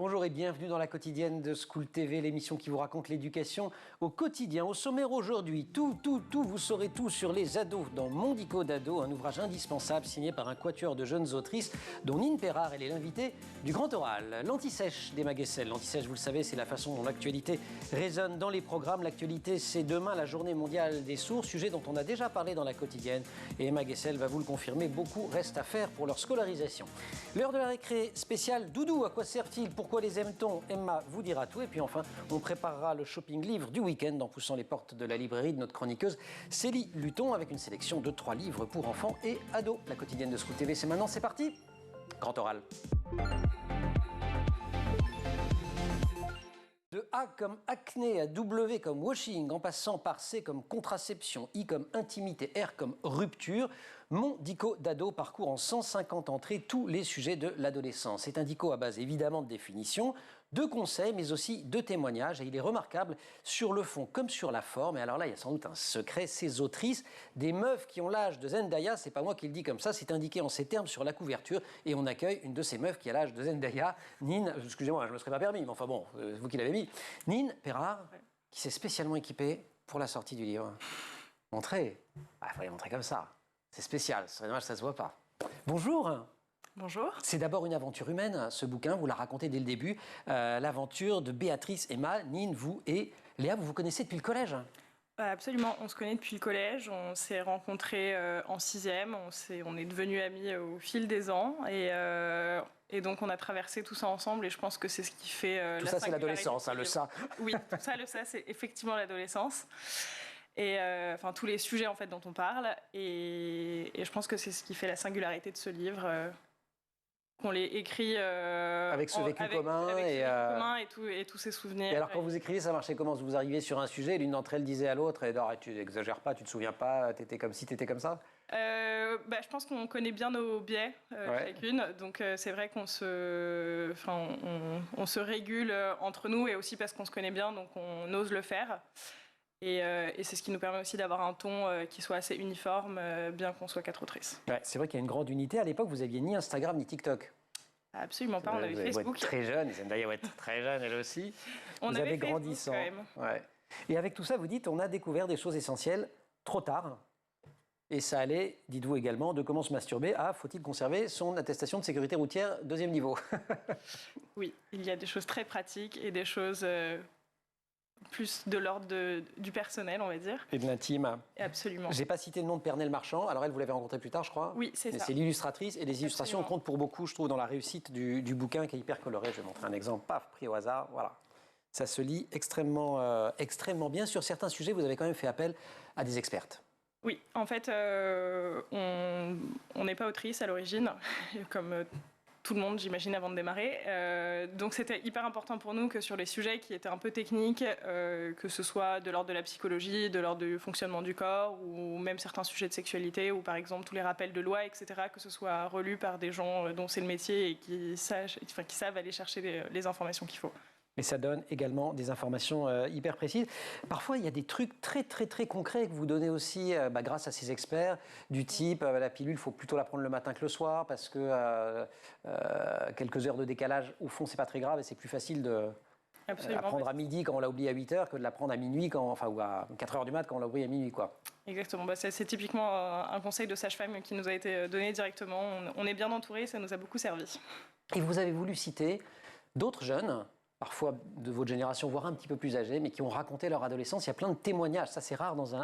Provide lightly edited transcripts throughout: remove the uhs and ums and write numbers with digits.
Bonjour et bienvenue dans la quotidienne de School TV, l'émission qui vous raconte l'éducation au quotidien. Au sommaire aujourd'hui, vous saurez tout sur les ados dans Mondico d'ado, un ouvrage indispensable signé par un quatuor de jeunes autrices dont Nine Perrard, elle est l'invitée du Grand Oral. L'anti-sèche d'Emma Guessel. L'anti-sèche, vous le savez, c'est la façon dont l'actualité résonne dans les programmes. L'actualité, c'est demain la journée mondiale des sourds, sujet dont on a déjà parlé dans la quotidienne. Et Emma Guessel va vous le confirmer, beaucoup reste à faire pour leur scolarisation. L'heure de la récré spéciale Doudou, à quoi sert-il? Pourquoi les aime-t-on? Emma vous dira tout. Et puis enfin, on préparera le shopping livre du week-end en poussant les portes de la librairie de notre chroniqueuse Célie Luton avec une sélection de 3 livres pour enfants et ados. La quotidienne de School TV, c'est maintenant, c'est parti. Grand oral. De A comme acné à W comme washing, en passant par C comme contraception, I comme intimité, R comme rupture, mon dico d'ado parcourt en 150 entrées tous les sujets de l'adolescence. C'est un dico à base évidemment de définitions, de conseils, mais aussi de témoignages. Et il est remarquable sur le fond comme sur la forme. Et alors là, il y a sans doute un secret. Ces autrices, des meufs qui ont l'âge de Zendaya, c'est pas moi qui le dis comme ça, c'est indiqué en ces termes sur la couverture. Et on accueille une de ces meufs qui a l'âge de Zendaya, Nine, excusez-moi, je ne me serais pas permis, mais enfin bon, vous qui l'avez mis, Nine Perrard, qui s'est spécialement équipée pour la sortie du livre. Montrez. Ah, il fallait montrer comme ça. C'est spécial, ce serait dommage, ça se voit pas. Bonjour. Bonjour. C'est d'abord une aventure humaine, ce bouquin, vous la racontez dès le début. L'aventure de Béatrice, Emma, Nine, vous et Léa, vous vous connaissez depuis le collège? Absolument, on se connaît depuis le collège, on s'est rencontrés en 6e, on est devenus amis au fil des ans et donc on a traversé tout ça ensemble et je pense que c'est ce qui fait tout ça c'est l'adolescence, hein, le ça. Oui, tout ça, le ça, c'est effectivement l'adolescence. Et enfin tous les sujets en fait dont on parle et je pense que c'est ce qui fait la singularité de ce livre qu'on l'ait écrit avec ce vécu commun et tous ces souvenirs. Et alors quand vous écrivez, ça marchait comment? Vous arriviez sur un sujet, l'une d'entre elles disait à l'autre, et tu n'exagères pas, tu te souviens pas, t'étais comme ci, t'étais comme ça? Je pense qu'on connaît bien nos biais chacune, donc c'est vrai qu'on se régule entre nous et aussi parce qu'on se connaît bien, donc on ose le faire. Et c'est ce qui nous permet aussi d'avoir un ton qui soit assez uniforme, bien qu'on soit 4 autrices. Ouais, c'est vrai qu'il y a une grande unité. À l'époque, vous aviez ni Instagram ni TikTok. Absolument pas, on avait Facebook. Très jeune, Zendaya va être très jeune elle aussi. Vous avez grandissant. Quand même. Ouais. Et avec tout ça, vous dites, on a découvert des choses essentielles trop tard. Et ça allait, dites-vous également, de comment se masturber à faut-il conserver son attestation de sécurité routière 2e niveau? Oui, il y a des choses très pratiques et des choses plus de l'ordre du personnel, on va dire. Et de l'intime. Absolument. J'ai pas cité le nom de Pernelle Marchand. Alors elle, vous l'avez rencontrée plus tard, je crois. Oui, c'est ça. C'est l'illustratrice et les illustrations comptent pour beaucoup, je trouve, dans la réussite du bouquin qui est hyper coloré. Je vais montrer un exemple, paf, pris au hasard, voilà. Ça se lit extrêmement bien. Sur certains sujets, vous avez quand même fait appel à des expertes. Oui, en fait, on n'est pas autrice à l'origine, comme tout le monde, j'imagine, avant de démarrer. Donc c'était hyper important pour nous que sur les sujets qui étaient un peu techniques, que ce soit de l'ordre de la psychologie, de l'ordre du fonctionnement du corps, ou même certains sujets de sexualité, ou par exemple tous les rappels de loi, etc., que ce soit relu par des gens dont c'est le métier et qui savent aller chercher les informations qu'il faut. Mais ça donne également des informations hyper précises. Parfois, il y a des trucs très concrets que vous donnez aussi grâce à ces experts, du type la pilule, il faut plutôt la prendre le matin que le soir, parce que quelques heures de décalage, au fond, c'est pas très grave et c'est plus facile de la prendre à midi quand on l'a oublié à 8 heures que de la prendre à minuit, ou à 4 heures du mat quand on l'a oublié à minuit, quoi. Exactement, c'est typiquement un conseil de sage-femme qui nous a été donné directement. On est bien entourés, ça nous a beaucoup servi. Et vous avez voulu citer d'autres jeunes, parfois de votre génération, voire un petit peu plus âgés, mais qui ont raconté leur adolescence. Il y a plein de témoignages, ça c'est rare dans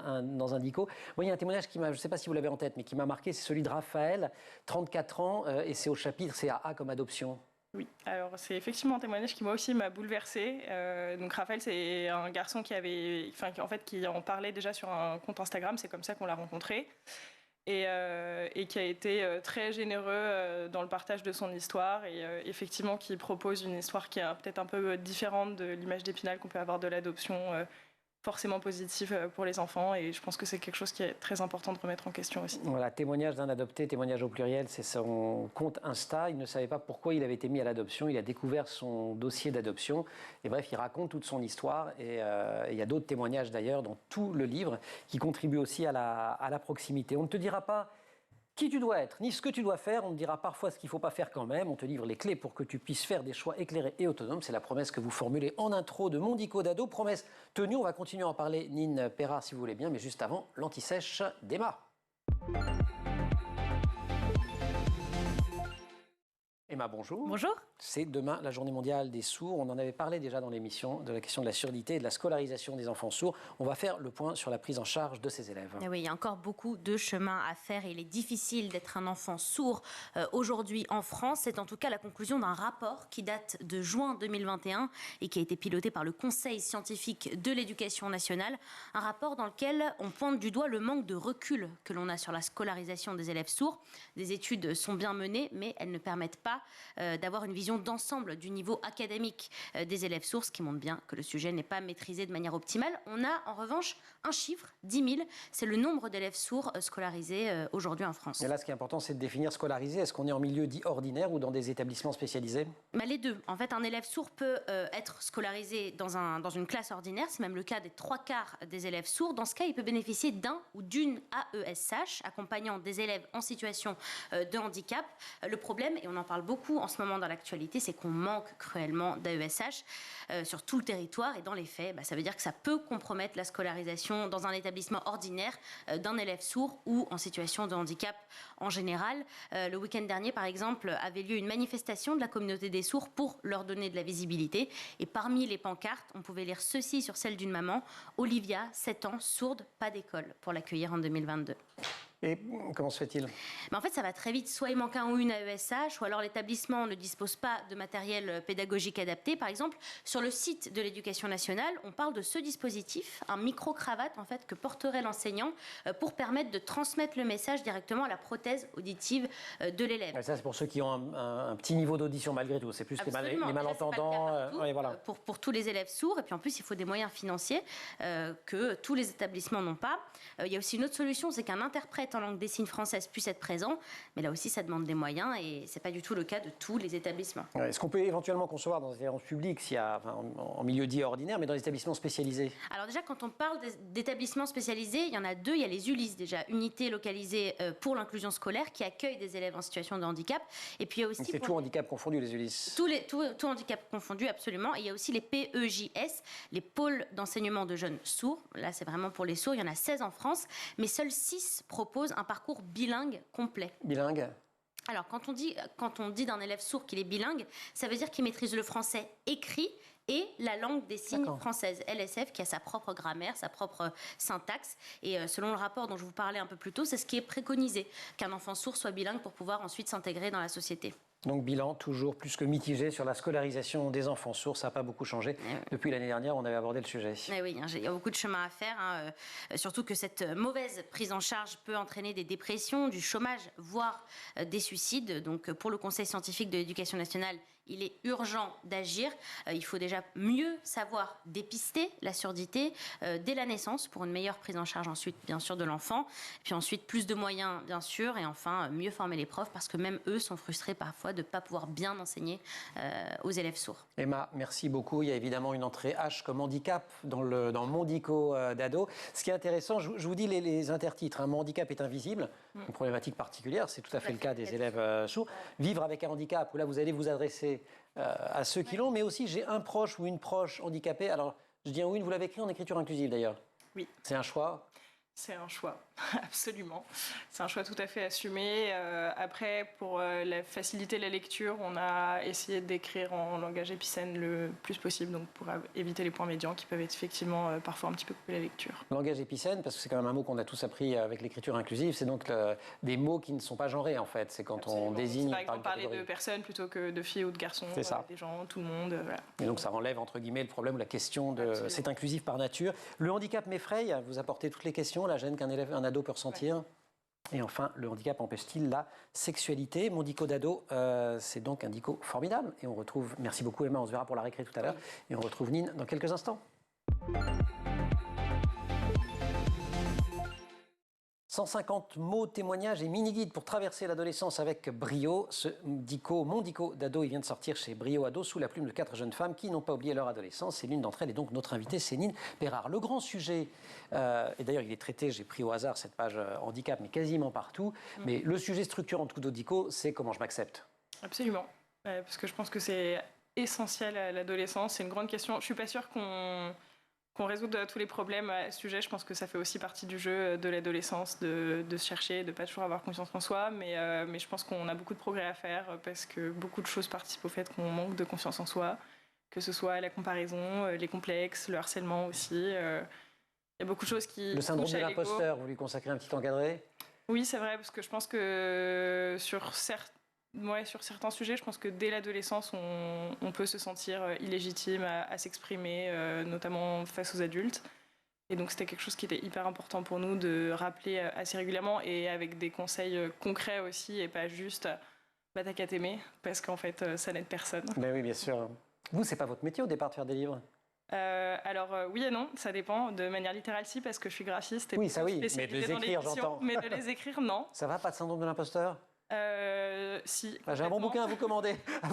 un dico. Moi, il y a un témoignage qui m'a, je ne sais pas si vous l'avez en tête, mais qui m'a marqué, c'est celui de Raphaël, 34 ans, et c'est au chapitre, c'est à A comme adoption. Oui, alors c'est effectivement un témoignage qui moi aussi m'a bouleversée. Donc Raphaël, c'est un garçon qui en parlait déjà sur un compte Instagram, c'est comme ça qu'on l'a rencontré. Et qui a été très généreux dans le partage de son histoire et effectivement qui propose une histoire qui est peut-être un peu différente de l'image d'Épinal qu'on peut avoir de l'adoption forcément positive pour les enfants et je pense que c'est quelque chose qui est très important de remettre en question aussi. Voilà, témoignage d'un adopté, témoignage au pluriel, c'est son compte Insta. Il ne savait pas pourquoi il avait été mis à l'adoption. Il a découvert son dossier d'adoption. Et bref, il raconte toute son histoire. Et il y a d'autres témoignages d'ailleurs dans tout le livre qui contribuent aussi à la proximité. On ne te dira pas qui tu dois être, ni ce que tu dois faire. On te dira parfois ce qu'il ne faut pas faire quand même. On te livre les clés pour que tu puisses faire des choix éclairés et autonomes. C'est la promesse que vous formulez en intro de Mondico d'ado. Promesse tenue. On va continuer à en parler, Nine Perra, si vous voulez bien. Mais juste avant, l'anti-sèche d'Emma. Emma, bonjour. Bonjour. C'est demain la journée mondiale des sourds. On en avait parlé déjà dans l'émission de la question de la surdité et de la scolarisation des enfants sourds. On va faire le point sur la prise en charge de ces élèves. Et oui, il y a encore beaucoup de chemin à faire et il est difficile d'être un enfant sourd aujourd'hui en France. C'est en tout cas la conclusion d'un rapport qui date de juin 2021 et qui a été piloté par le Conseil scientifique de l'éducation nationale. Un rapport dans lequel on pointe du doigt le manque de recul que l'on a sur la scolarisation des élèves sourds. Des études sont bien menées, mais elles ne permettent pas d'avoir une vision d'ensemble du niveau académique des élèves sourds, ce qui montre bien que le sujet n'est pas maîtrisé de manière optimale. On a en revanche un chiffre, 10 000, c'est le nombre d'élèves sourds scolarisés aujourd'hui en France. Et là, ce qui est important, c'est de définir scolarisé. Est-ce qu'on est en milieu dit ordinaire ou dans des établissements spécialisés? Les deux. En fait, un élève sourd peut être scolarisé dans une classe ordinaire. C'est même le cas des 3/4 des élèves sourds. Dans ce cas, il peut bénéficier d'un ou d'une AESH, accompagnant des élèves en situation de handicap. Le problème, et on en parle beaucoup en ce moment dans l'actualité, c'est qu'on manque cruellement d'AESH sur tout le territoire. Et dans les faits, ça veut dire que ça peut compromettre la scolarisation dans un établissement ordinaire d'un élève sourd ou en situation de handicap en général. Le week-end dernier, par exemple, avait lieu une manifestation de la communauté des sourds pour leur donner de la visibilité. Et parmi les pancartes, on pouvait lire ceci sur celle d'une maman: Olivia, 7 ans, sourde, pas d'école, pour l'accueillir en 2022. Et comment se fait-il? En fait, ça va très vite. Soit il manque un ou une AESH, ou alors l'établissement ne dispose pas de matériel pédagogique adapté. Par exemple, sur le site de l'Éducation nationale, on parle de ce dispositif, un micro-cravate en fait, que porterait l'enseignant pour permettre de transmettre le message directement à la prothèse auditive de l'élève. Ça, c'est pour ceux qui ont un petit niveau d'audition malgré tout. C'est plus les malentendants. Voilà. Pour tous les élèves sourds. Et puis en plus, il faut des moyens financiers que tous les établissements n'ont pas. Il y a aussi une autre solution, c'est qu'un interprète en langue des signes française puisse être présent, mais là aussi ça demande des moyens et c'est pas du tout le cas de tous les établissements. Est-ce qu'on peut éventuellement concevoir dans les établissements publics, en milieu dit ordinaire, mais dans les établissements spécialisés? Alors déjà, quand on parle d'établissements spécialisés, il y en a deux. Il y a les ULIS déjà, unités localisées pour l'inclusion scolaire, qui accueillent des élèves en situation de handicap. Et puis il y a aussi... C'est tout handicap confondu, les ULIS? Tout handicap confondu, absolument. Et il y a aussi les PEJS, les pôles d'enseignement de jeunes sourds. Là, c'est vraiment pour les sourds. Il y en a 16 en France, mais seuls 6 proposent un parcours bilingue complet. Bilingue? Alors, quand on dit d'un élève sourd qu'il est bilingue, ça veut dire qu'il maîtrise le français écrit et la langue des signes française, LSF, qui a sa propre grammaire, sa propre syntaxe. Et selon le rapport dont je vous parlais un peu plus tôt, c'est ce qui est préconisé, qu'un enfant sourd soit bilingue pour pouvoir ensuite s'intégrer dans la société. Donc bilan toujours plus que mitigé sur la scolarisation des enfants sourds. Ça n'a pas beaucoup changé. Depuis l'année dernière, on avait abordé le sujet. Oui, il y a beaucoup de chemin à faire. Surtout que cette mauvaise prise en charge peut entraîner des dépressions, du chômage, voire des suicides. Donc pour le Conseil scientifique de l'éducation nationale, il est urgent d'agir. Il faut déjà mieux savoir dépister la surdité dès la naissance pour une meilleure prise en charge ensuite, bien sûr, de l'enfant. Puis ensuite, plus de moyens, bien sûr. Et enfin, mieux former les profs parce que même eux sont frustrés parfois de ne pas pouvoir bien enseigner aux élèves sourds. Emma, merci beaucoup. Il y a évidemment une entrée H comme handicap dans Mondico d'ado. Ce qui est intéressant, je vous dis les intertitres. Mon handicap est invisible, une problématique particulière. C'est tout à fait le cas des élèves sourds. Vivre avec un handicap, où là, vous allez vous adresser à ceux qui l'ont, mais aussi j'ai un proche ou une proche handicapée. Alors, je dis un oui, vous l'avez écrit en écriture inclusive d'ailleurs. Oui. C'est un choix? C'est un choix, absolument. C'est un choix tout à fait assumé. Après, pour faciliter la lecture, on a essayé d'écrire en langage épicène le plus possible, donc pour éviter les points médians qui peuvent être effectivement parfois un petit peu couper la lecture. Langage épicène, parce que c'est quand même un mot qu'on a tous appris avec l'écriture inclusive, c'est donc des mots qui ne sont pas genrés en fait. C'est quand Absolument. On désigne par exemple par une parler de personnes plutôt que de filles ou de garçons, c'est ça. Des gens, tout le monde. Voilà. Et donc ça enlève entre guillemets le problème ou la question de... Absolument. C'est inclusif par nature. Le handicap m'effraie, vous apportez toutes les questions, la gêne un ado peut ressentir. Ouais. Et enfin, le handicap empêche-t-il la sexualité? Mondico d'ado, c'est donc un dico formidable. Et on retrouve, merci beaucoup Emma, on se verra pour la récré tout à l'heure. Et on retrouve Nine dans quelques instants. 150 mots, témoignages et mini-guides pour traverser l'adolescence avec brio. Ce Mon Dico d'ado, il vient de sortir chez Brio Ado sous la plume de 4 jeunes femmes qui n'ont pas oublié leur adolescence. Et l'une d'entre elles est donc notre invitée, Céline Bérard. Le grand sujet, et d'ailleurs il est traité, j'ai pris au hasard cette page handicap, mais quasiment partout. Mais le sujet structurant de Kudo Dico, c'est comment je m'accepte. Absolument. Parce que je pense que c'est essentiel à l'adolescence. C'est une grande question. Je ne suis pas sûre qu'on résout tous les problèmes à ce sujet. Je pense que ça fait aussi partie du jeu de l'adolescence, de se chercher, de ne pas toujours avoir confiance en soi. Mais je pense qu'on a beaucoup de progrès à faire parce que beaucoup de choses participent au fait qu'on manque de confiance en soi, que ce soit la comparaison, les complexes, le harcèlement aussi. Il y a beaucoup de choses qui... Le syndrome de l'imposteur, vous lui consacrez un petit encadré ? Oui, c'est vrai, parce que je pense que sur certains sujets, je pense que dès l'adolescence, on peut se sentir illégitime à s'exprimer, notamment face aux adultes. Et donc, c'était quelque chose qui était hyper important pour nous de rappeler assez régulièrement et avec des conseils concrets aussi, et pas juste bah, t'as qu'à t'aimer, parce qu'en fait, ça n'aide personne. Ben oui, bien sûr. Vous, c'est pas votre métier au départ de faire des livres ? Oui et non, ça dépend. De manière littérale, si, parce que je suis graphiste. Et oui, ça oui, mais de les écrire, j'entends. Mais de les écrire, non. Ça va, pas de syndrome de l'imposteur ? Si. J'ai un bon bouquin à vous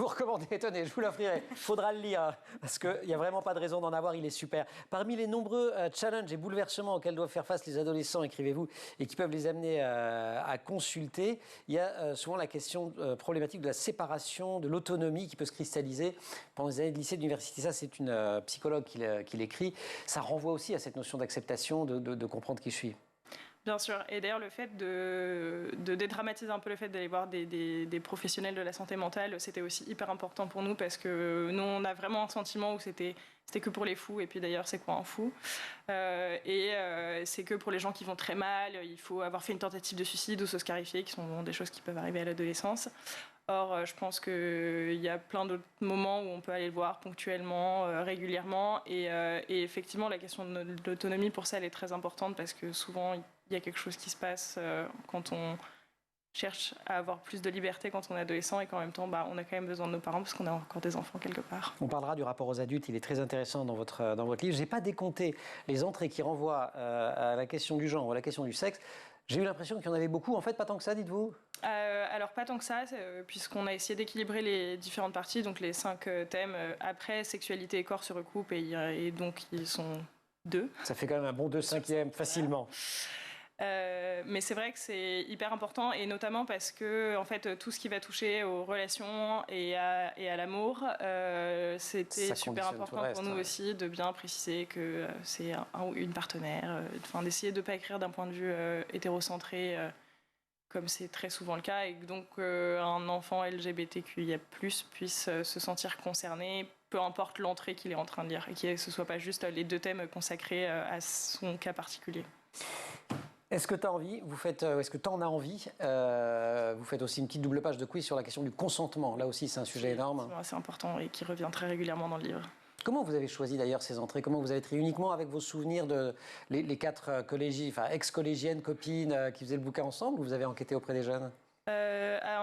recommander, tenez, je vous l'offrirai. Faudra le lire, parce qu'il n'y a vraiment pas de raison d'en avoir, il est super. Parmi les nombreux challenges et bouleversements auxquels doivent faire face les adolescents, écrivez-vous, et qui peuvent les amener à consulter, il y a souvent la question problématique de la séparation, de l'autonomie qui peut se cristalliser pendant les années de lycée, d'université. Ça, c'est une psychologue qui l'écrit. Ça renvoie aussi à cette notion d'acceptation, de comprendre qui je suis. Bien sûr. Et d'ailleurs, le fait de dédramatiser un peu le fait d'aller voir des professionnels de la santé mentale, c'était aussi hyper important pour nous parce que nous, on a vraiment un sentiment où c'était que pour les fous. Et puis d'ailleurs, c'est quoi un fou ? C'est que pour les gens qui vont très mal, il faut avoir fait une tentative de suicide ou se scarifier, qui sont des choses qui peuvent arriver à l'adolescence. Or, je pense qu'il y a plein d'autres moments où on peut aller le voir ponctuellement, régulièrement. Et effectivement, la question de l'autonomie, pour ça, elle est très importante parce que souvent, il y a quelque chose qui se passe quand on cherche à avoir plus de liberté quand on est adolescent et qu'en même temps, on a quand même besoin de nos parents parce qu'on a encore des enfants quelque part. On parlera du rapport aux adultes, il est très intéressant dans votre livre. Je n'ai pas décompté les entrées qui renvoient à la question du genre ou à la question du sexe. J'ai eu l'impression qu'il y en avait beaucoup. En fait, pas tant que ça, dites-vous ? Alors, pas tant que ça, puisqu'on a essayé d'équilibrer les différentes parties. Donc, les 5 thèmes, après, sexualité et corps se recoupent et donc ils sont 2. Ça fait quand même un bon 2/5 facilement. Mais c'est vrai que c'est hyper important et notamment parce que en fait tout ce qui va toucher aux relations et à l'amour, c'était super important pour nous aussi de bien préciser que c'est un ou une partenaire, d'essayer de ne pas écrire d'un point de vue hétérocentré comme c'est très souvent le cas et que donc un enfant LGBTQIA+ puisse se sentir concerné, peu importe l'entrée qu'il est en train de lire et que ce ne soit pas juste les 2 thèmes consacrés à son cas particulier. Est-ce que tu as envie, est-ce que tu en as envie vous faites aussi une petite double page de quiz sur la question du consentement. Là aussi, c'est un sujet énorme. C'est important et qui revient très régulièrement dans le livre. Comment vous avez choisi d'ailleurs ces entrées ? Comment vous avez trié uniquement avec vos souvenirs de les 4 ex-collégiennes, copines qui faisaient le bouquin ensemble ou vous avez enquêté auprès des jeunes ?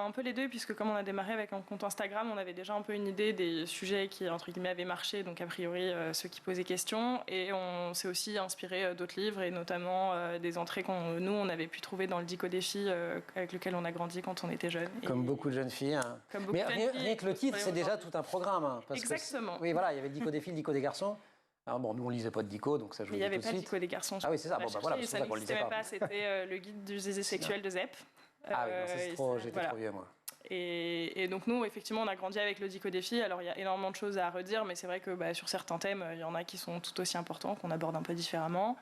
Un peu les deux, puisque comme on a démarré avec un compte Instagram, on avait déjà un peu une idée des sujets qui, entre guillemets, avaient marché, donc a priori ceux qui posaient question, et on s'est aussi inspiré d'autres livres, et notamment des entrées qu'on avait pu trouver dans le Dico Défi, avec lequel on a grandi quand on était jeunes. Comme beaucoup de jeunes filles. Hein. Mais rien que le titre, c'est déjà tout un programme. Hein, parce Exactement. Oui, voilà, il y avait le Dico Défi, le Dico des garçons. Alors bon, nous on lisait pas de Dico, donc ça je vous dis tout de suite. Il n'y avait pas de Dico des garçons. Ah oui, c'est ça, voilà, c'est pour ça qu'on le lisait pas. C'était le guide du zézé sexuel de ZEP. Ah oui, c'est trop, j'étais trop vieux moi. Et donc nous, effectivement, on a grandi avec le Dico Défi. Alors il y a énormément de choses à redire, mais c'est vrai que sur certains thèmes, il y en a qui sont tout aussi importants, qu'on aborde un peu différemment.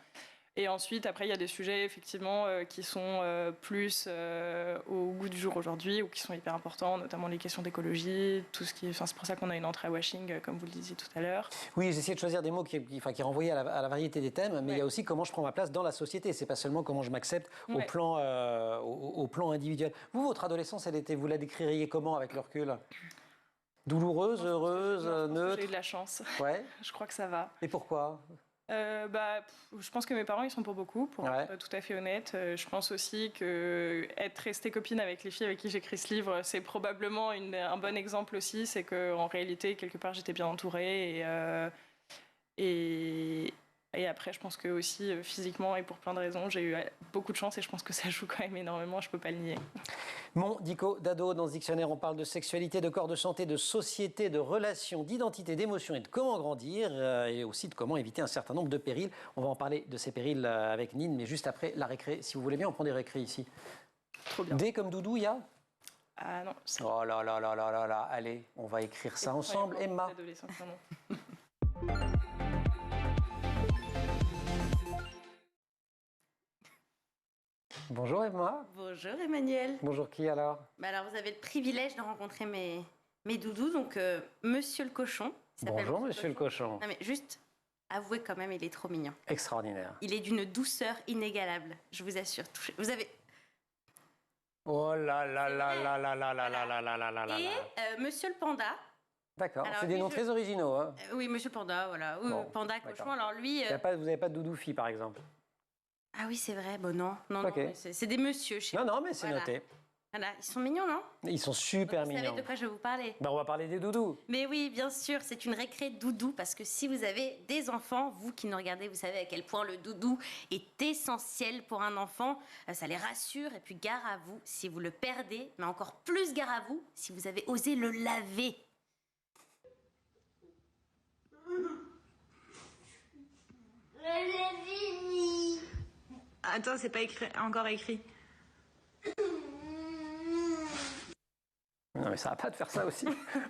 Et ensuite, après, il y a des sujets, effectivement, qui sont plus au goût du jour aujourd'hui, ou qui sont hyper importants, notamment les questions d'écologie, tout ce qui... c'est pour ça qu'on a une entrée à washing, comme vous le disiez tout à l'heure. Oui, j'ai essayé de choisir des mots qui renvoyaient à la variété des thèmes, mais il y a aussi comment je prends ma place dans la société. C'est pas seulement comment je m'accepte au plan individuel. Vous, votre adolescence, vous la décririez comment avec le recul ? Douloureuse, heureuse, neutre ? J'ai eu de la chance. Ouais. Je crois que ça va. Et pourquoi ? Je pense que mes parents, ils sont pour beaucoup, pour être tout à fait honnête. Je pense aussi que être restée copine avec les filles avec qui j'écris ce livre, c'est probablement un bon exemple aussi. C'est qu'en réalité, quelque part, j'étais bien entourée et Et après, je pense que aussi physiquement et pour plein de raisons, j'ai eu beaucoup de chance et je pense que ça joue quand même énormément, je peux pas le nier. Mondico d'ado, dans ce dictionnaire, on parle de sexualité, de corps, de santé, de société, de relations, d'identité, d'émotions et de comment grandir et aussi de comment éviter un certain nombre de périls. On va en parler de ces périls avec Nine, mais juste après la récré. Si vous voulez bien, on prend des récrés ici. Trop bien. D comme doudou, il y a? Ah non. Oh là là là là là là, allez, on va écrire ça ensemble. Emma. Bonjour Emma. Bonjour Emmanuel. Bonjour qui alors? Alors vous avez le privilège de rencontrer mes doudous, donc Monsieur le Cochon. Bonjour Monsieur le Cochon. Non mais juste, avouez quand même, il est trop mignon. Extraordinaire. Il est d'une douceur inégalable, je vous assure. Vous avez... Oh là là là là là là là là là là là là là. Et Monsieur le Panda. D'accord, c'est des noms très originaux. Hein. Oui, Monsieur le Panda, voilà. Bon, Panda, Cochon, alors lui... Vous n'avez pas de doudou-fille par exemple? Ah oui, c'est vrai, bon non, Okay. c'est des messieurs chez Non, mais c'est noté. Voilà, ils sont mignons, non? Ils sont super mignons. Vous savez de quoi je vais vous parler? On va parler des doudous. Mais oui, bien sûr, c'est une récré doudou, parce que si vous avez des enfants, vous qui nous regardez, vous savez à quel point le doudou est essentiel pour un enfant. Ça les rassure, et puis gare à vous si vous le perdez, mais encore plus gare à vous si vous avez osé le laver. Attends, c'est pas encore écrit. Non, mais ça va pas de faire ça aussi.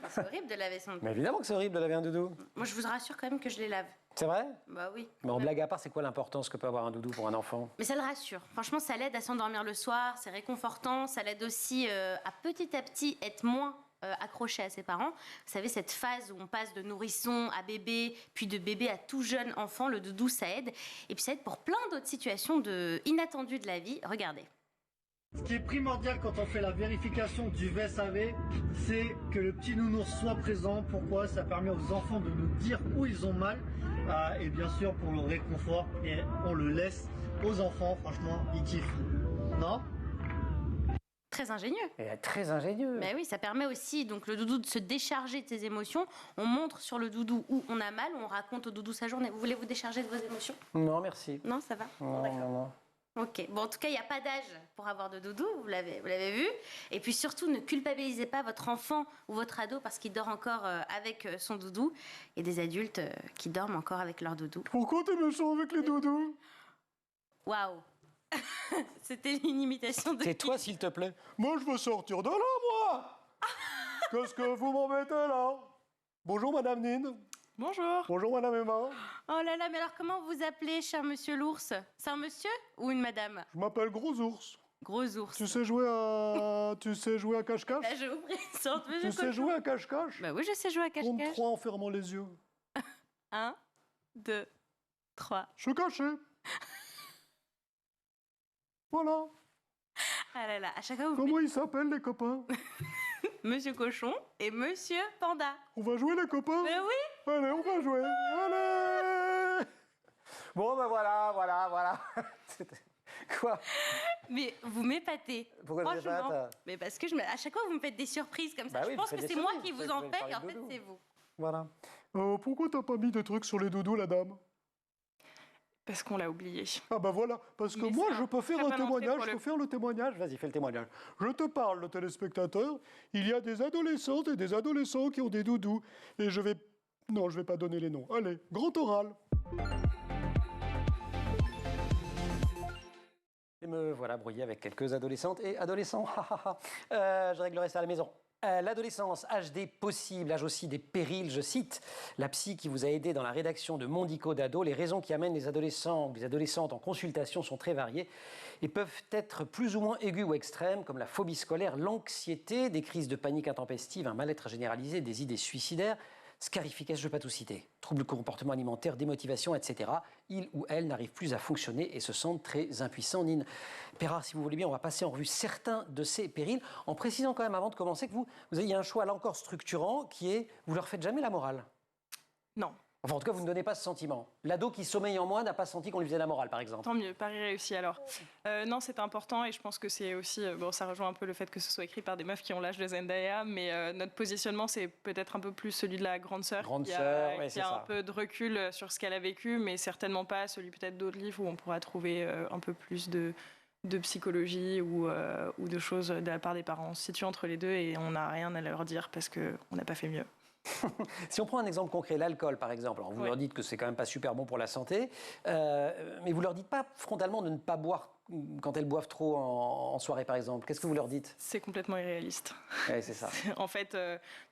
C'est horrible de laver son doudou. Mais évidemment que c'est horrible de laver un doudou. Moi, je vous rassure quand même que je les lave. C'est vrai? Bah oui. Mais en blague à part, c'est quoi l'importance que peut avoir un doudou pour un enfant? Mais ça le rassure. Franchement, ça l'aide à s'endormir le soir, c'est réconfortant. Ça l'aide aussi à petit être moins accroché à ses parents. Vous savez, cette phase où on passe de nourrisson à bébé, puis de bébé à tout jeune enfant, le doudou, ça aide. Et puis ça aide pour plein d'autres situations inattendues de la vie. Regardez. Ce qui est primordial quand on fait la vérification du VSAV, c'est que le petit nounours soit présent. Pourquoi? Ça permet aux enfants de nous dire où ils ont mal. Et bien sûr pour le réconfort. Et on le laisse aux enfants. Franchement, ils kiffent. Non? Très ingénieux. Et très ingénieux. Mais oui, ça permet aussi donc le doudou de se décharger de ses émotions. On montre sur le doudou où on a mal, on raconte au doudou sa journée. Vous voulez vous décharger de vos émotions? Non, merci. Non, ça va? Non. Ok, bon en tout cas il n'y a pas d'âge pour avoir de doudou, vous l'avez vu. Et puis surtout ne culpabilisez pas votre enfant ou votre ado parce qu'il dort encore avec son doudou. Et des adultes qui dorment encore avec leur doudou. Pourquoi t'es méchant avec les doudous? Waouh. C'était une imitation de... Tais-toi s'il te plaît. Moi, je veux sortir de là, moi. Qu'est-ce que vous m'embêtez là? Bonjour, Madame Nine. Bonjour. Bonjour, Madame Emma. Oh là là, mais alors comment vous appelez, cher monsieur l'ours? C'est un monsieur ou une madame? Je m'appelle Gros Ours. Gros ours. Tu sais jouer à cache-cache? Bah, je vous présente monsieur Tu sais Cochon. jouer à cache-cache? Bah oui, je sais jouer à Compte cache-cache. 3 en fermant les yeux. 1, 2, 3. Je suis caché. Voilà. Ah là là, à chaque fois vous Comment ils s'appellent, les copains? Monsieur Cochon et Monsieur Panda. On va jouer, les copains? Mais oui. Allez, on va jouer. Allez. Bon, ben voilà. Quoi? Mais vous m'épatez. Pourquoi je Franchement. m'épate? Mais parce que à chaque fois vous me faites des surprises comme ça. Bah je oui, pense vous que faites c'est des moi surprises. qui vous Vous en faites fais parler et en de fait doudou. c'est vous. Voilà. Pourquoi t'as pas mis de trucs sur les doudous, la dame? Parce qu'on l'a oublié. Ah bah voilà, parce que Mais moi c'est je peux faire très un bonne entrée témoignage, pour je le- peux faire le témoignage. Vas-y, fais le témoignage. Je te parle, le téléspectateur. Il y a des adolescentes et des adolescents qui ont des doudous. Et je vais... Non, je vais pas donner les noms. Allez, grand oral. Et me voilà brouillé avec quelques adolescentes et adolescents. Je réglerai ça à la maison. L'adolescence, âge des possibles, âge aussi des périls, je cite la psy qui vous a aidé dans la rédaction de Mondico d'ado. Les raisons qui amènent les adolescents ou les adolescentes en consultation sont très variées et peuvent être plus ou moins aiguës ou extrêmes, comme la phobie scolaire, l'anxiété, des crises de panique intempestive, un mal-être généralisé, des idées suicidaires, scarification, je ne vais pas tout citer, troubles du comportement alimentaire, démotivation, etc. Ils ou elles n'arrivent plus à fonctionner et se sentent très impuissants. Nine Perra, si vous voulez bien, on va passer en revue certains de ces périls, en précisant quand même avant de commencer que vous avez un choix là encore structurant qui est, vous leur faites jamais la morale. Non. Enfin, en tout cas, vous ne donnez pas ce sentiment. L'ado qui sommeille en moi n'a pas senti qu'on lui faisait la morale, par exemple. Tant mieux, pari réussi alors. Non, c'est important et je pense que c'est aussi... bon, ça rejoint un peu le fait que ce soit écrit par des meufs qui ont l'âge de Zendaya, mais notre positionnement, c'est peut-être un peu plus celui de la grande sœur. Qui a un peu de recul sur ce qu'elle a vécu, mais certainement pas celui peut-être d'autres livres où on pourra trouver un peu plus de psychologie ou de choses de la part des parents. On se situe entre les deux et on n'a rien à leur dire parce qu'on n'a pas fait mieux. Si on prend un exemple concret, l'alcool par exemple, alors vous leur dites que c'est quand même pas super bon pour la santé, mais vous leur dites pas frontalement de ne pas boire quand elles boivent trop en soirée par exemple. Qu'est-ce que vous leur dites? C'est complètement irréaliste. Ouais, c'est ça. En fait,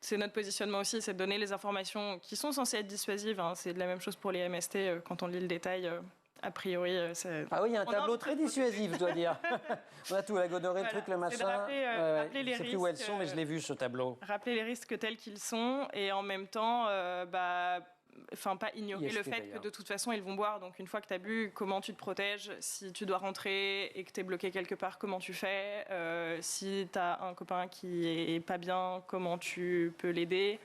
c'est notre positionnement aussi, c'est de donner les informations qui sont censées être dissuasives. Hein. C'est de la même chose pour les MST, quand on lit le détail. A priori, c'est... Ah oui, il y a un tableau très dissuasif, je dois dire. On a tout, la gonorrhée, le truc, le machin. Rappeler les je sais risques, plus où elles sont, mais je l'ai vu, ce tableau. Rappeler les risques tels qu'ils sont et en même temps, pas ignorer le fait que de toute façon, ils vont boire. Donc, une fois que tu as bu, comment tu te protèges? Si tu dois rentrer et que tu es bloqué quelque part, comment tu fais? Si tu as un copain qui est pas bien, comment tu peux l'aider?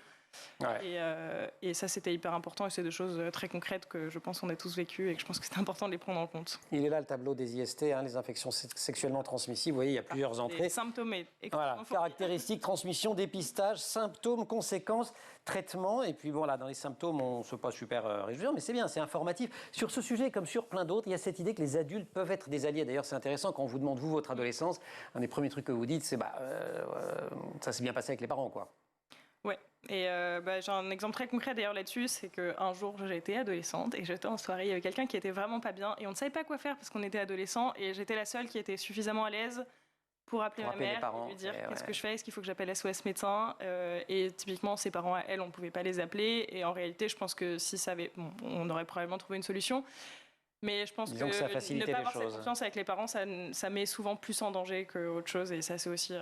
Ouais. Et ça, c'était hyper important et c'est des choses très concrètes que je pense qu'on a tous vécues et que je pense que c'est important de les prendre en compte. Il est là le tableau des IST, les infections sexuellement transmissibles. Vous voyez, il y a plusieurs entrées. Les symptômes. Voilà, caractéristiques, transmission, dépistage, symptômes, conséquences, traitement. Et puis bon, là, dans les symptômes, on ne se pas super réjouir, mais c'est bien, c'est informatif. Sur ce sujet, comme sur plein d'autres, il y a cette idée que les adultes peuvent être des alliés. D'ailleurs, c'est intéressant quand on vous demande, vous, votre adolescence, un des premiers trucs que vous dites, c'est ça s'est bien passé avec les parents, quoi. Ouais, et j'ai un exemple très concret d'ailleurs là-dessus, c'est qu'un jour j'étais adolescente et j'étais en soirée, il y avait quelqu'un qui était vraiment pas bien et on ne savait pas quoi faire parce qu'on était adolescents et j'étais la seule qui était suffisamment à l'aise pour appeler ma mère et lui dire qu'est-ce que je fais, est-ce qu'il faut que j'appelle SOS médecin, et typiquement ses parents à elle, on ne pouvait pas les appeler et en réalité je pense que si ça avait, on aurait probablement trouvé une solution. Mais je pense que ne pas avoir cette confiance avec les parents, ça met souvent plus en danger qu'autre chose et ça c'est aussi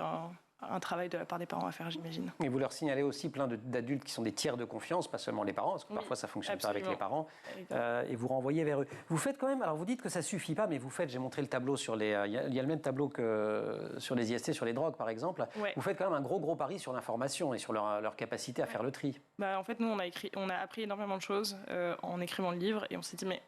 un travail de la part des parents à faire, j'imagine. Et vous leur signalez aussi plein d'adultes qui sont des tiers de confiance, pas seulement les parents, parce que parfois ça ne fonctionne pas avec les parents, et vous renvoyez vers eux. Vous faites quand même, alors vous dites que ça ne suffit pas, mais vous faites, j'ai montré le tableau sur les... Il y a le même tableau que sur les IST, sur les drogues par exemple. Ouais. Vous faites quand même un gros pari sur l'information et sur leur capacité à faire le tri. En fait, nous, on a appris énormément de choses en écrivant le livre, et on s'est dit, mais...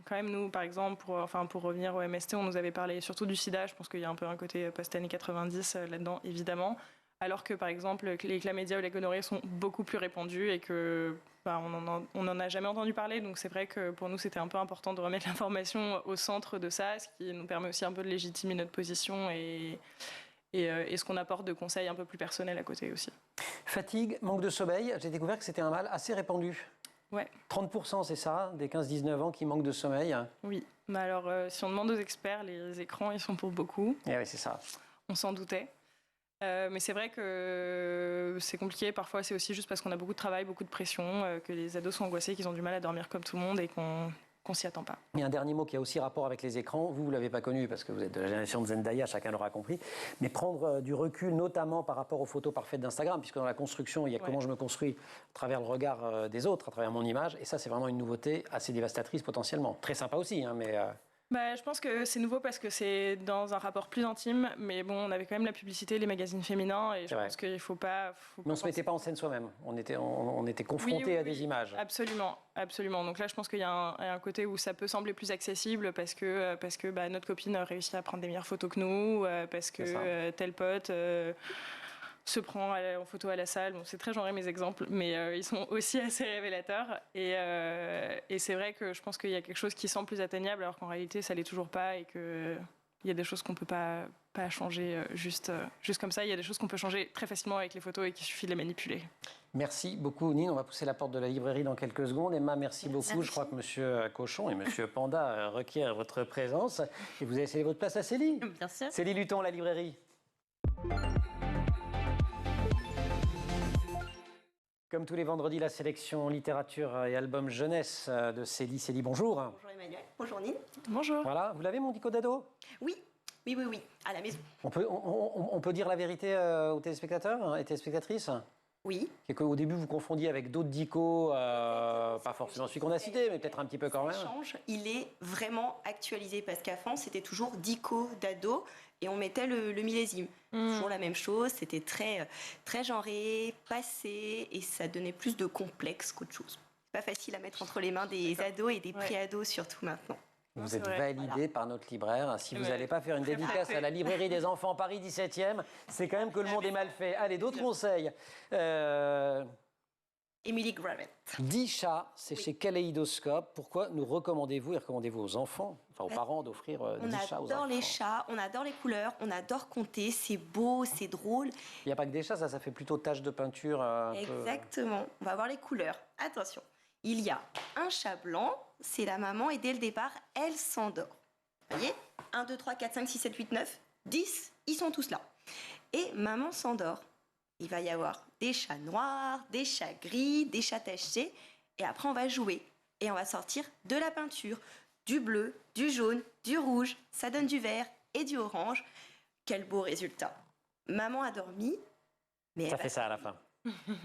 Quand même, nous, par exemple, pour revenir au MST, on nous avait parlé surtout du sida. Je pense qu'il y a un peu un côté post-années 90 là-dedans, évidemment. Alors que, par exemple, les chlamydia ou les gonorrhées sont beaucoup plus répandus et que on n'en a jamais entendu parler. Donc, c'est vrai que pour nous, c'était un peu important de remettre l'information au centre de ça, ce qui nous permet aussi un peu de légitimer notre position et ce qu'on apporte de conseils un peu plus personnels à côté aussi. Fatigue, manque de sommeil. J'ai découvert que c'était un mal assez répandu. Ouais. 30%, c'est ça, des 15-19 ans qui manquent de sommeil? Oui, mais alors si on demande aux experts, les écrans, ils sont pour beaucoup. Et oui, c'est ça. On s'en doutait. Mais c'est vrai que c'est compliqué. Parfois, c'est aussi juste parce qu'on a beaucoup de travail, beaucoup de pression, que les ados sont angoissés, qu'ils ont du mal à dormir comme tout le monde et qu'on s'y attend pas. Il y a un dernier mot qui a aussi rapport avec les écrans. Vous ne l'avez pas connu parce que vous êtes de la génération de Zendaya, chacun l'aura compris. Mais prendre du recul, notamment par rapport aux photos parfaites d'Instagram, puisque dans la construction, il y a comment je me construis à travers le regard des autres, à travers mon image. Et ça, c'est vraiment une nouveauté assez dévastatrice potentiellement. Très sympa aussi, mais... Je pense que c'est nouveau parce que c'est dans un rapport plus intime, mais bon, on avait quand même la publicité, les magazines féminins, et je pense qu'il faut pas... Mais on ne se mettait pas en scène soi-même, on était confrontés à des images. Absolument, absolument. Donc là, je pense qu'il y a un côté où ça peut sembler plus accessible parce que notre copine réussit à prendre des meilleures photos que nous, parce que tel pote... se prend en photo à la salle. Bon, c'est très genré mes exemples, mais ils sont aussi assez révélateurs. Et c'est vrai que je pense qu'il y a quelque chose qui semble plus atteignable, alors qu'en réalité, ça ne l'est toujours pas, et qu'il y a des choses qu'on ne peut pas changer juste comme ça. Il y a des choses qu'on peut changer très facilement avec les photos et qu'il suffit de les manipuler. Merci beaucoup, Nine. On va pousser la porte de la librairie dans quelques secondes. Emma, merci beaucoup. Merci. Je crois que M. Cochon et M. Panda requièrent votre présence. Et vous avez cédé votre place à Célie. Bien sûr. Célie Luton, la librairie. Comme tous les vendredis, la sélection littérature et album jeunesse de Célie. Célie, bonjour. Bonjour Emmanuel. Bonjour Nine. Bonjour. Voilà, vous l'avez mon dico d'ado ? Oui, à la maison. On peut dire la vérité aux téléspectateurs et téléspectatrices ? Oui. Et qu'au début, vous confondiez avec d'autres dicos, pas forcément celui qu'on a cité, mais peut-être un petit peu quand même. Il est vraiment actualisé parce qu'avant, c'était toujours dico d'ado et on mettait le millésime. Toujours la même chose, c'était très genré, passé et ça donnait plus de complexe qu'autre chose. pas facile à mettre entre les mains des ados et des pré-ados surtout maintenant. Vous c'est êtes vrai. validé par notre libraire. Si vous Ouais. n'allez pas faire une dédicace à la librairie des enfants Paris 17e, c'est quand même que le monde est mal fait. Allez, d'autres conseils. Emily Gravett. 10 chats, c'est chez Kaléidoscope. Pourquoi nous recommandez-vous et recommandez-vous aux enfants, enfin aux parents, d'offrir 10 chats aux enfants? On adore les chats, on adore les couleurs, on adore compter, c'est beau, c'est drôle. Il n'y a pas que des chats, ça fait plutôt tache de peinture. Exactement, on va voir les couleurs. Attention, il y a un chat blanc, c'est la maman et dès le départ, elle s'endort. Vous voyez 1, 2, 3, 4, 5, 6, 7, 8, 9, 10, ils sont tous là. Et maman s'endort. Il va y avoir des chats noirs, des chats gris, des chats tachetés. Et après, on va jouer. Et on va sortir de la peinture, du bleu, du jaune, du rouge. Ça donne du vert et du orange. Quel beau résultat. Maman a dormi. Mais Ça fait ça à la fin.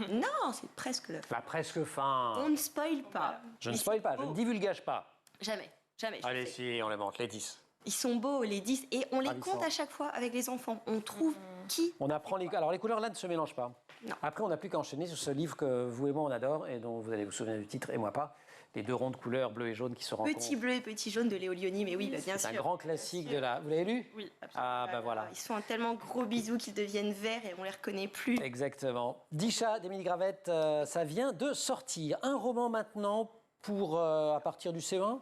Non, c'est presque la fin. Bah, presque fin. On ne spoil pas. Je ne Mais spoil c'est pas, je beau. ne divulgage pas. Jamais, jamais. je Allez, sais. si, on les montre, les 10. Ils sont beaux, les 10. Et on les Ravissant. compte à chaque fois avec les enfants. On trouve qui. On apprend les... Alors, les couleurs là ne se mélangent pas. Non. Après, on n'a plus qu'à enchaîner sur ce livre que vous et moi on adore et dont vous allez vous souvenir du titre et moi pas. Les deux ronds de couleurs bleu et jaune qui se rencontrent. Petit bleu et petit jaune de Léo Lionni. Mais oui, bah, bien C'est un sûr. grand classique de la. Vous l'avez lu? Oui, absolument. Ah, bah voilà. Ils sont un tellement gros bisous qu'ils deviennent verts et on les reconnaît plus. Exactement. 10 chats d'Émilie Gravett, ça vient de sortir. Un roman maintenant pour à partir du CE1.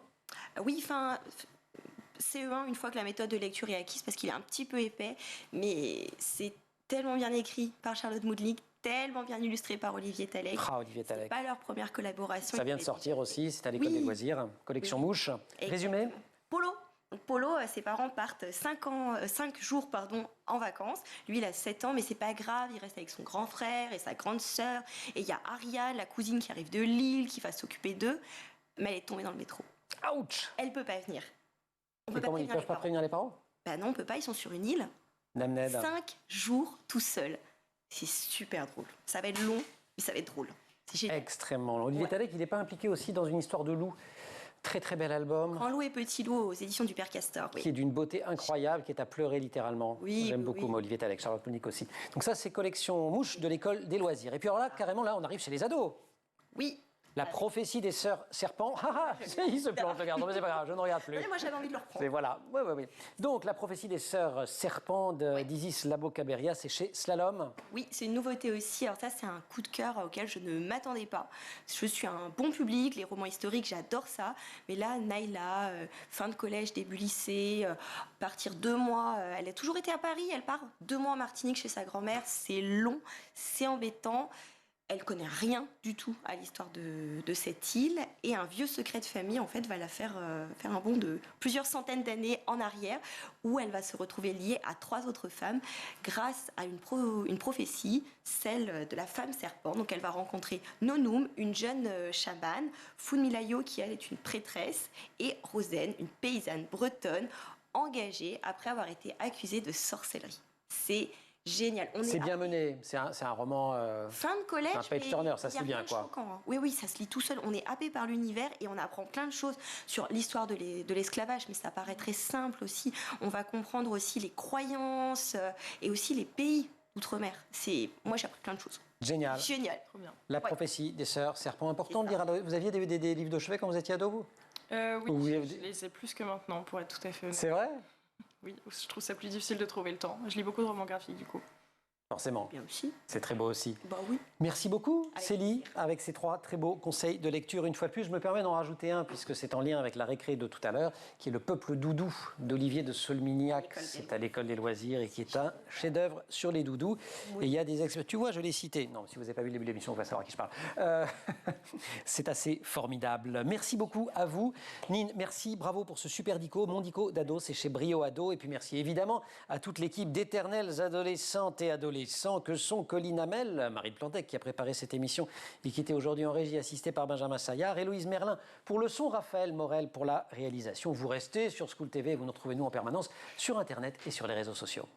Oui, enfin, CE1, une fois que la méthode de lecture est acquise, parce qu'il est un petit peu épais, mais c'est tellement bien écrit par Charlotte Moudlik, tellement bien illustré par Olivier Talek. Ah, Olivier C'est Talek. pas leur première collaboration. Ça vient de sortir aussi, c'est à l'école Oui. des loisirs, collection Oui. Mouche. Résumé? Polo. Donc Polo, ses parents partent 5 jours en vacances. Lui, il a 7 ans, mais c'est pas grave. Il reste avec son grand frère et sa grande sœur. Et il y a Aria, la cousine qui arrive de Lille, qui va s'occuper d'eux. Mais elle est tombée dans le métro. Ouch! Elle peut pas venir. On Et peut pas comment ils prévenir peuvent les pas parents. prévenir les parents? Bah non, on peut pas. Ils sont sur une île. Namned. 5 jours tout seul. C'est super drôle. Ça va être long, mais ça va être drôle. C'est génial. Extrêmement long. Olivier Ouais. Talek, il n'est pas impliqué aussi dans une histoire de loup. Très très bel album. Grand Loup et Petit Loup aux éditions du Père Castor. Oui. Qui est d'une beauté incroyable, qui est à pleurer littéralement. Oui, J'aime oui, beaucoup, oui. moi, Olivier Talek, Charlotte Moudlik aussi. Donc ça, c'est collection Mouche de l'école des loisirs. Et puis alors là, carrément, là, on arrive chez les ados. Oui. La prophétie des sœurs serpents. Ah, il se plante, le garçon, mais c'est pas grave, je ne regarde plus. Ouais, moi, j'avais envie de le reprendre. C'est voilà. Oui. Donc, la prophétie des sœurs serpents d'Isis Labo-Caberia, c'est chez Slalom. Oui, c'est une nouveauté aussi. Alors ça, c'est un coup de cœur auquel je ne m'attendais pas. Je suis un bon public, les romans historiques, j'adore ça. Mais là, Naïla, fin de collège, début lycée, partir 2 mois. Elle a toujours été à Paris, elle part 2 mois en Martinique chez sa grand-mère. C'est long, c'est embêtant. Elle connaît rien du tout à l'histoire de cette île et un vieux secret de famille en fait va la faire un bond de plusieurs centaines d'années en arrière où elle va se retrouver liée à 3 autres femmes grâce à une prophétie, celle de la femme serpent. Donc elle va rencontrer Nonoum, une jeune chamane, Funmilayo qui elle est une prêtresse et Rosen, une paysanne bretonne engagée après avoir été accusée de sorcellerie. C'est génial. C'est bien mené. C'est un roman. Fin de collège. Un page mais turner, ça il y se a lit bien, rien de quoi. choquant, hein. Oui, ça se lit tout seul. On est happé par l'univers et on apprend plein de choses sur l'histoire de l'esclavage, mais ça paraît très simple aussi. On va comprendre aussi les croyances et aussi les pays d'outre-mer. Moi, j'ai appris plein de choses. Génial. Génial. Trop bien. La Ouais. prophétie des sœurs serpents. Important de C'est lire. Vous aviez des livres de chevet quand vous étiez ado, vous? Oui, Oui, je les ai plus que maintenant, pour être tout à fait honnête. C'est vrai? Oui, je trouve ça plus difficile de trouver le temps. Je lis beaucoup de romans graphiques, du coup. Forcément. Bien aussi. C'est très beau aussi. Bah oui. Merci beaucoup, Avec Célie, avec ces 3 très beaux conseils de lecture. Une fois de plus, je me permets d'en rajouter un, puisque c'est en lien avec la récré de tout à l'heure, qui est Le Peuple Doudou d'Olivier de Solmignac. C'est à l'école des loisirs et qui est un chef-d'œuvre sur les doudous. Et il y a des experts. Tu vois, je l'ai cité. Non, si vous n'avez pas vu le début de l'émission, vous allez savoir à qui je parle. C'est assez formidable. Merci beaucoup à vous. Nine, merci, bravo pour ce super dico. Mon dico d'ado, c'est chez Brio Ado. Et puis merci évidemment à toute l'équipe d'éternelles adolescentes et adolescents que sont Colline Hamel, Marie de Plantec, qui a préparé cette émission et qui était aujourd'hui en régie, assistée par Benjamin Saillard, et Louise Merlin pour le son, Raphaël Morel pour la réalisation. Vous restez sur School TV et vous nous retrouvez nous en permanence sur Internet et sur les réseaux sociaux.